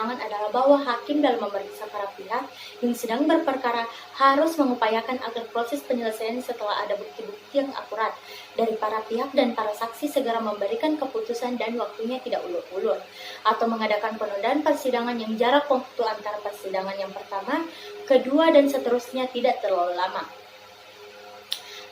persidangan adalah bahwa hakim dalam memeriksa para pihak yang sedang berperkara harus mengupayakan agar proses penyelesaian setelah ada bukti-bukti yang akurat dari para pihak dan para saksi segera memberikan keputusan dan waktunya tidak ulur-ulur, atau mengadakan penundaan persidangan yang jarak waktu antara persidangan yang pertama, kedua, dan seterusnya tidak terlalu lama.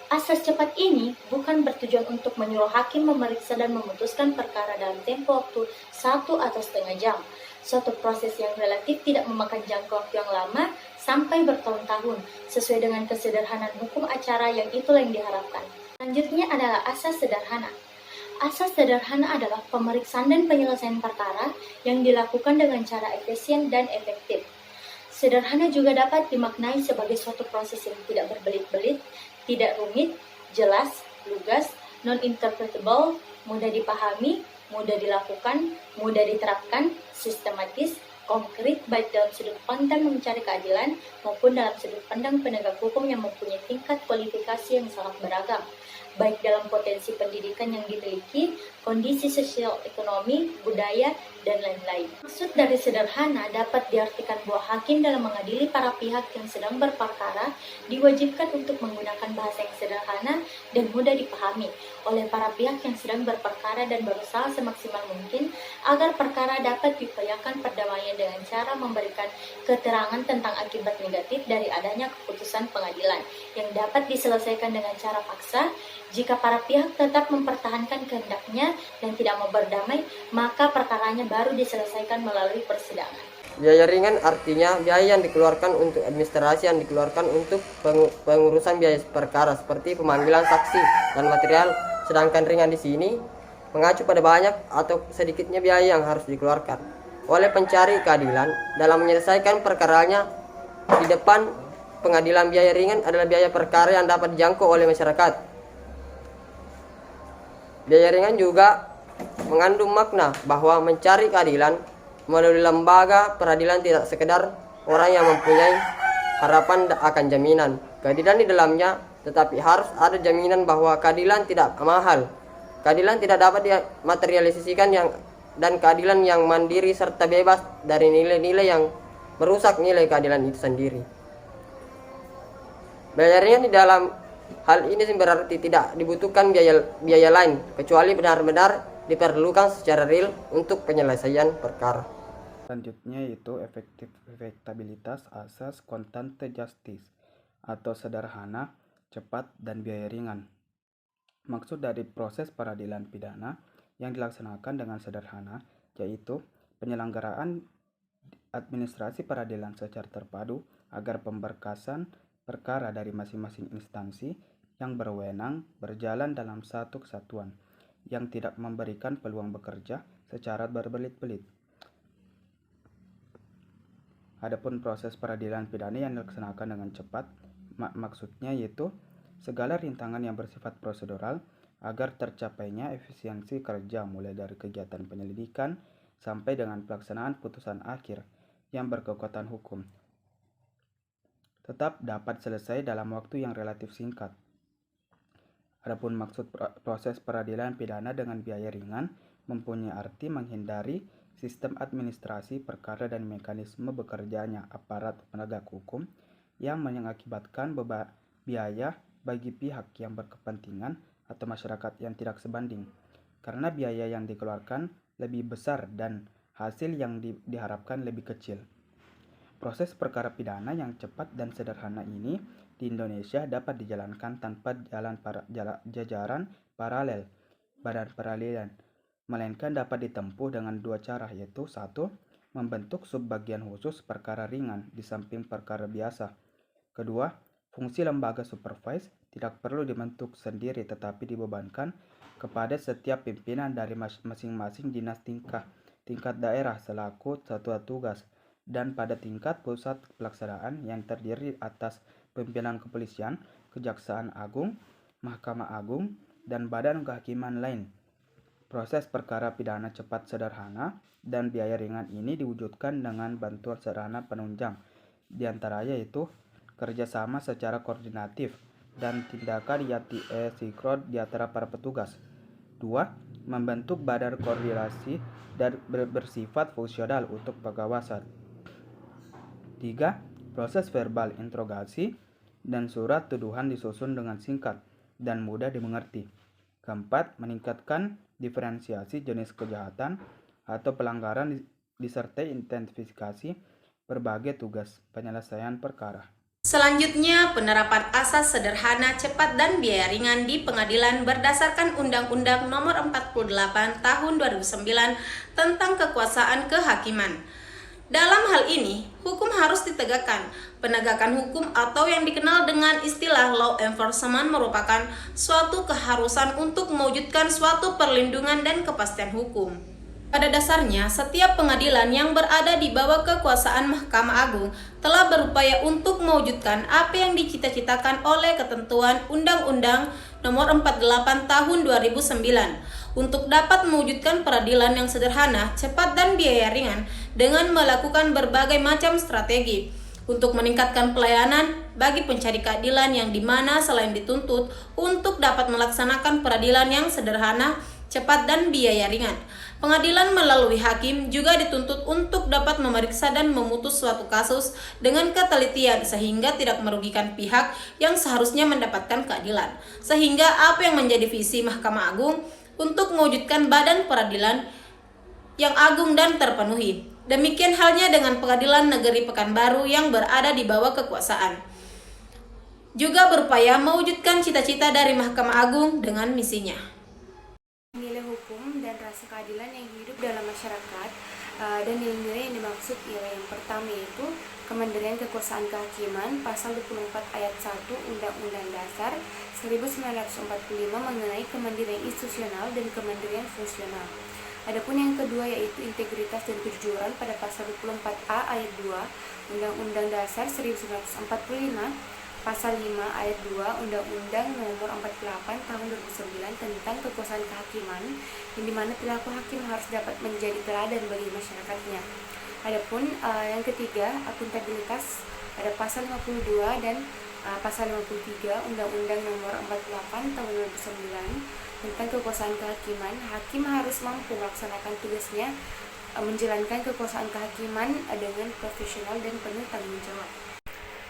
Asas cepat ini bukan bertujuan untuk menyuruh hakim memeriksa dan memutuskan perkara dalam tempo waktu 1 atau setengah jam, suatu proses yang relatif tidak memakan jangka waktu yang lama sampai bertahun-tahun, sesuai dengan kesederhanaan hukum acara yang itulah yang diharapkan. Selanjutnya adalah asas sederhana. Asas sederhana adalah pemeriksaan dan penyelesaian perkara yang dilakukan dengan cara efisien dan efektif. Sederhana juga dapat dimaknai sebagai suatu proses yang tidak berbelit-belit, tidak rumit, jelas, lugas, non-interpretable, mudah dipahami, mudah dilakukan, mudah diterapkan, sistematis, konkret baik dalam sudut pandang mencari keadilan maupun dalam sudut pandang penegak hukum yang mempunyai tingkat kualifikasi yang sangat beragam, baik dalam potensi pendidikan yang dimiliki, kondisi sosial ekonomi, budaya, dan lain-lain. Maksud dari sederhana dapat diartikan bahwa hakim dalam mengadili para pihak yang sedang berperkara diwajibkan untuk menggunakan bahasa yang sederhana dan mudah dipahami oleh para pihak yang sedang berperkara dan berusaha semaksimal mungkin agar perkara dapat diupayakan perdamaian dengan cara memberikan keterangan tentang akibat negatif dari adanya keputusan pengadilan yang dapat diselesaikan dengan cara paksa. Jika para pihak tetap mempertahankan kehendaknya dan tidak mau berdamai, maka perkaranya baru diselesaikan melalui persidangan. Biaya ringan artinya biaya yang dikeluarkan untuk administrasi yang dikeluarkan untuk pengurusan biaya perkara seperti pemanggilan saksi dan material. Sedangkan ringan di sini mengacu pada banyak atau sedikitnya biaya yang harus dikeluarkan oleh pencari keadilan dalam menyelesaikan perkaranya di depan pengadilan. Biaya ringan adalah biaya perkara yang dapat dijangkau oleh masyarakat. Biaya ringan juga mengandung makna bahwa mencari keadilan melalui lembaga peradilan tidak sekedar orang yang mempunyai harapan akan jaminan keadilan di dalamnya, tetapi harus ada jaminan bahwa keadilan tidak mahal, keadilan tidak dapat dimaterialisasikan dan keadilan yang mandiri serta bebas dari nilai-nilai yang merusak nilai keadilan itu sendiri. Biaya ringan di dalam hal ini berarti tidak dibutuhkan biaya lain kecuali benar-benar diperlukan secara real untuk penyelesaian perkara. Selanjutnya yaitu efektabilitas asas kontante justice atau sederhana, cepat, dan biaya ringan. Maksud dari proses peradilan pidana yang dilaksanakan dengan sederhana yaitu penyelenggaraan administrasi peradilan secara terpadu agar pemberkasan perkara dari masing-masing instansi yang berwenang berjalan dalam satu kesatuan yang tidak memberikan peluang bekerja secara berbelit-belit. Adapun proses peradilan pidana yang dilaksanakan dengan cepat, maksudnya yaitu segala rintangan yang bersifat prosedural agar tercapainya efisiensi kerja mulai dari kegiatan penyelidikan sampai dengan pelaksanaan putusan akhir yang berkekuatan hukum tetap dapat selesai dalam waktu yang relatif singkat. Adapun maksud proses peradilan pidana dengan biaya ringan mempunyai arti menghindari sistem administrasi perkara dan mekanisme bekerjanya aparat penegak hukum yang mengakibatkan biaya bagi pihak yang berkepentingan atau masyarakat yang tidak sebanding, karena biaya yang dikeluarkan lebih besar dan hasil yang diharapkan lebih kecil. Proses perkara pidana yang cepat dan sederhana ini di Indonesia dapat dijalankan tanpa jajaran paralel badan peradilan, melainkan dapat ditempuh dengan dua cara, yaitu satu, membentuk subbagian khusus perkara ringan di samping perkara biasa. Kedua, fungsi lembaga supervise tidak perlu dibentuk sendiri tetapi dibebankan kepada setiap pimpinan dari masing-masing dinas tingkat daerah selaku satuan tugas, dan pada tingkat pusat pelaksanaan yang terdiri atas pimpinan kepolisian, kejaksaan agung, mahkamah agung, dan badan kehakiman lain. Proses perkara pidana cepat, sederhana, dan biaya ringan ini diwujudkan dengan bantuan sederhana penunjang, diantaranya yaitu kerjasama secara koordinatif dan tindakan sinkron di antara para petugas. 2. Membentuk badan koordinasi dan bersifat fungsional untuk pengawasan. 3. Proses verbal interogasi dan surat tuduhan disusun dengan singkat dan mudah dimengerti. Keempat, meningkatkan diferensiasi jenis kejahatan atau pelanggaran disertai identifikasi berbagai tugas penyelesaian perkara. Selanjutnya, penerapan asas sederhana, cepat, dan biaya ringan di pengadilan berdasarkan Undang-Undang Nomor 48 Tahun 2009 tentang Kekuasaan Kehakiman. Dalam hal ini, hukum harus ditegakkan. Penegakan hukum atau yang dikenal dengan istilah law enforcement merupakan suatu keharusan untuk mewujudkan suatu perlindungan dan kepastian hukum. Pada dasarnya, setiap pengadilan yang berada di bawah kekuasaan Mahkamah Agung telah berupaya untuk mewujudkan apa yang dicita-citakan oleh ketentuan Undang-Undang Nomor 48 Tahun 2009 untuk dapat mewujudkan peradilan yang sederhana, cepat, dan biaya ringan dengan melakukan berbagai macam strategi untuk meningkatkan pelayanan bagi pencari keadilan yang dimana selain dituntut untuk dapat melaksanakan peradilan yang sederhana, cepat, dan biaya ringan. Pengadilan melalui hakim juga dituntut untuk dapat memeriksa dan memutus suatu kasus dengan ketelitian sehingga tidak merugikan pihak yang seharusnya mendapatkan keadilan. Sehingga apa yang menjadi visi Mahkamah Agung untuk mewujudkan badan peradilan yang agung dan terpenuhi. Demikian halnya dengan Pengadilan Negeri Pekanbaru yang berada di bawah kekuasaan. Juga berupaya mewujudkan cita-cita dari Mahkamah Agung dengan misinya. Nilai hukum dan rasa keadilan yang hidup dalam masyarakat dan nilai-nilai yang dimaksud ialah yang pertama yaitu Kemandirian Kekuasaan Kehakiman pasal 24 ayat 1 Undang-Undang Dasar 1945 mengenai kemandirian institusional dan kemandirian fungsional. Adapun yang kedua yaitu integritas dan kejujuran pada pasal 24A ayat 2 Undang-Undang Dasar 1945 Pasal 5 ayat 2 Undang-Undang Nomor 48 Tahun 2009 tentang Kekuasaan Kehakiman, yang dimana perilaku hakim harus dapat menjadi teladan bagi masyarakatnya. Adapun yang ketiga, akuntabilitas pada pasal 52 dan pasal 53 Undang-Undang Nomor 48 Tahun 2009 tentang Kekuasaan Kehakiman, hakim harus mampu melaksanakan tugasnya menjalankan kekuasaan kehakiman dengan profesional dan penuh tanggung jawab.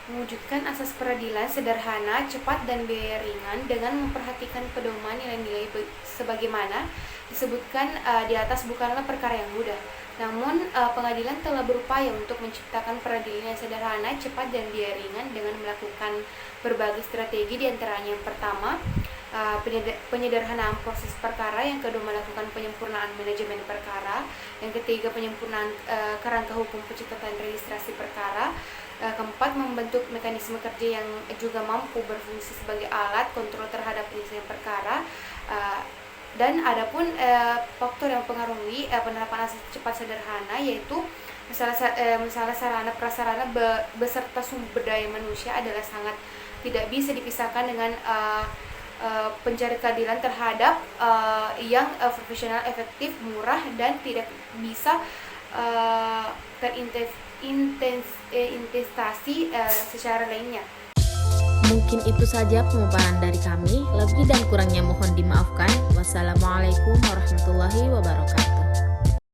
Mewujudkan asas peradilan sederhana, cepat, dan biaya ringan dengan memperhatikan pedoman nilai-nilai sebagaimana disebutkan di atas bukanlah perkara yang mudah. Namun, pengadilan telah berupaya untuk menciptakan peradilan yang sederhana, cepat, dan biaya ringan dengan melakukan berbagai strategi, diantaranya yang pertama, penyederhanaan proses perkara, yang kedua melakukan penyempurnaan manajemen perkara, yang ketiga penyempurnaan kerangka hukum pencatatan registrasi perkara, keempat membentuk mekanisme kerja yang juga mampu berfungsi sebagai alat kontrol terhadap penyelesaian perkara, dan adapun faktor yang mempengaruhi penerapan asas cepat sederhana yaitu masalah sarana prasarana beserta sumber daya manusia adalah sangat tidak bisa dipisahkan dengan pencari keadilan terhadap yang profesional, efektif, murah, dan tidak bisa terinvestasi secara lainnya. Mungkin itu saja pemaparan dari kami. Lebih dan kurangnya mohon dimaafkan. Wassalamualaikum warahmatullahi wabarakatuh.